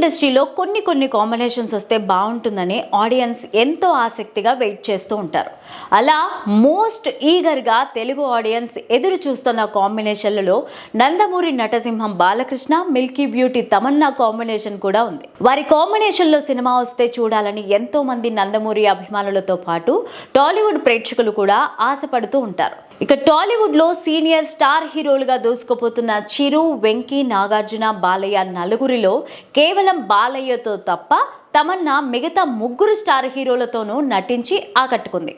ఇండస్ట్రీలో కొన్ని కాంబినేషన్స్ వస్తే బాగుంటుందని ఆడియన్స్ ఎంతో ఆసక్తిగా వెయిట్ చేస్తూ ఉంటారు. అలా మోస్ట్ ఈగర్గా తెలుగు ఆడియన్స్ ఎదురు చూస్తున్న కాంబినేషన్లలో నందమూరి నటసింహం Balakrishna, milky beauty Tamannaah combination కూడా ఉంది. వారి కాంబినేషన్లో సినిమా వస్తే చూడాలని ఎంతో మంది నందమూరి అభిమానులతో పాటు టాలీవుడ్ ప్రేక్షకులు కూడా ఆశపడుతూ ఉంటారు. ఇక టాలీవుడ్ లో సీనియర్ స్టార్ హీరోలుగా దూసుకుపోతున్న చిరు, వెంకీ, నాగార్జున, బాలయ్య నలుగురిలో కేవలం బాలయ్యతో తప్ప తమన్నా మిగతా ముగ్గురు స్టార్ హీరోలతోనూ నటించి ఆకట్టుకుంది.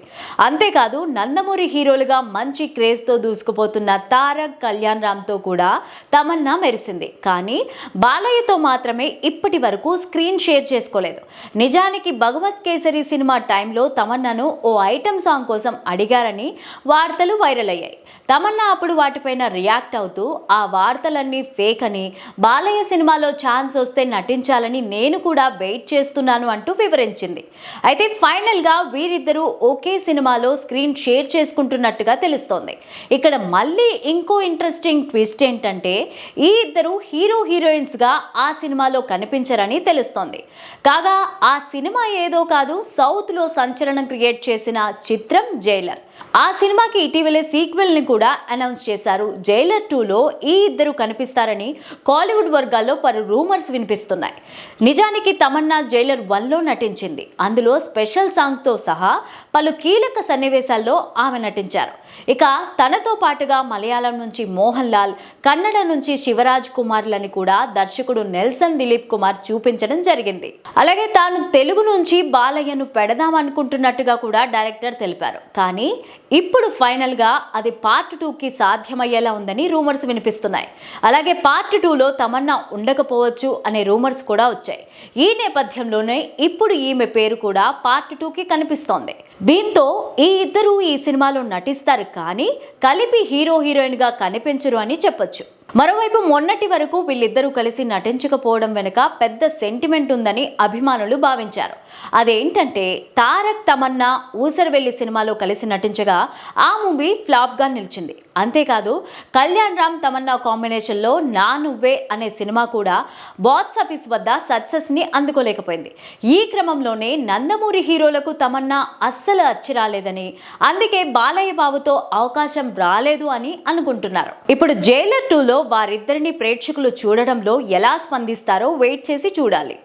అంతేకాదు నందమూరి హీరోలుగా మంచి క్రేజ్తో దూసుకుపోతున్న తారక్, కళ్యాణ్ రామ్తో కూడా తమన్నా మెరిసింది. కానీ బాలయ్యతో మాత్రమే ఇప్పటి వరకు స్క్రీన్ షేర్ చేసుకోలేదు. నిజానికి భగవత్ కేసరి సినిమా టైంలో తమన్నాను ఓ ఐటమ్ సాంగ్ కోసం అడిగారని వార్తలు వైరల్ అయ్యాయి. తమన్నా అప్పుడు వాటిపైన రియాక్ట్ అవుతూ ఆ వార్తలన్నీ ఫేక్ అని, బాలయ్య సినిమాలో ఛాన్స్ వస్తే నటించాలని నేను కూడా వెయిట్ చేస్తున్నాను అంటూ వివరించింది. అయితే ఫైనల్గా వీరిద్దరూ ఒకే సినిమాలో స్క్రీన్ షేర్ చేసుకుంటున్నట్టుగా తెలుస్తోంది. ఇక్కడ మళ్ళీ ఇంకో ఇంట్రెస్టింగ్ ట్విస్ట్ ఏంటంటే ఈ ఇద్దరు హీరోయిన్స్గా ఆ సినిమాలో కనిపించరని తెలుస్తోంది. కాగా ఆ సినిమా ఏదో కాదు, సౌత్లో సంచలనం క్రియేట్ చేసిన చిత్రం జైలర్. ఆ సినిమాకి ఇటీవలే సీక్వెల్ ని కూడా అనౌన్స్ చేశారు. జైలర్ 2లో ఈ ఇద్దరు కనిపిస్తారని కాలీవుడ్ వర్గాల్లో పలు రూమర్స్ వినిపిస్తున్నాయి. నిజానికి తమన్నా జైలర్ 1లో నటించింది. అందులో స్పెషల్ సాంగ్తో సహా పలు కీలక సన్నివేశాల్లో ఆమె నటించారు. ఇక తనతో పాటుగా మలయాళం నుంచి మోహన్ లాల్, కన్నడ నుంచి శివరాజ్ కుమార్లని కూడా దర్శకుడు నెల్సన్ దిలీప్ కుమార్ చూపించడం జరిగింది. అలాగే తాను తెలుగు నుంచి బాలయ్యను పెడదామనుకుంటున్నట్టుగా కూడా డైరెక్టర్ తెలిపారు. కానీ ఇప్పుడు ఫైనల్గా అది పార్ట్ 2కి సాధ్యమయ్యేలా ఉందని రూమర్స్ వినిపిస్తున్నాయి. అలాగే పార్ట్ 2లో తమన్నా ఉండకపోవచ్చు అనే రూమర్స్ కూడా వచ్చాయి. ఈ నేపథ్యంలోనే ఇప్పుడు ఈమె పేరు కూడా పార్ట్ 2కి కనిపిస్తోంది. దీంతో ఈ ఇద్దరు ఈ సినిమాలో నటిస్తారు, కానీ కలిపి హీరోయిన్గా కనిపించరు అని చెప్పొచ్చు. మరోవైపు మొన్నటి వరకు వీళ్ళిద్దరూ కలిసి నటించకపోవడం వెనుక పెద్ద సెంటిమెంట్ ఉందని అభిమానులు భావించారు. అదేంటంటే తారక్, తమన్నా ఊసరవెల్లి సినిమాలో కలిసి నటించగా ఆ మూవీ ఫ్లాప్గా నిలిచింది. అంతేకాదు కళ్యాణ్ రామ్, తమన్నా కాంబినేషన్లో నా నువ్వే అనే సినిమా కూడా బాక్స్ ఆఫీస్ వద్ద సక్సెస్ని అందుకోలేకపోయింది. ఈ క్రమంలోనే నందమూరి హీరోలకు తమన్నా అస్సలు అచ్చిరాలేదని, అందుకే బాలయ్య బాబుతో అవకాశం రాలేదు అని అనుకుంటున్నారు. ఇప్పుడు జైలర్ 2లో వారిద్దరిని ప్రేక్షకులు చూడడంలో ఎలా స్పందిస్తారో వెయిట్ చేసి చూడాలి.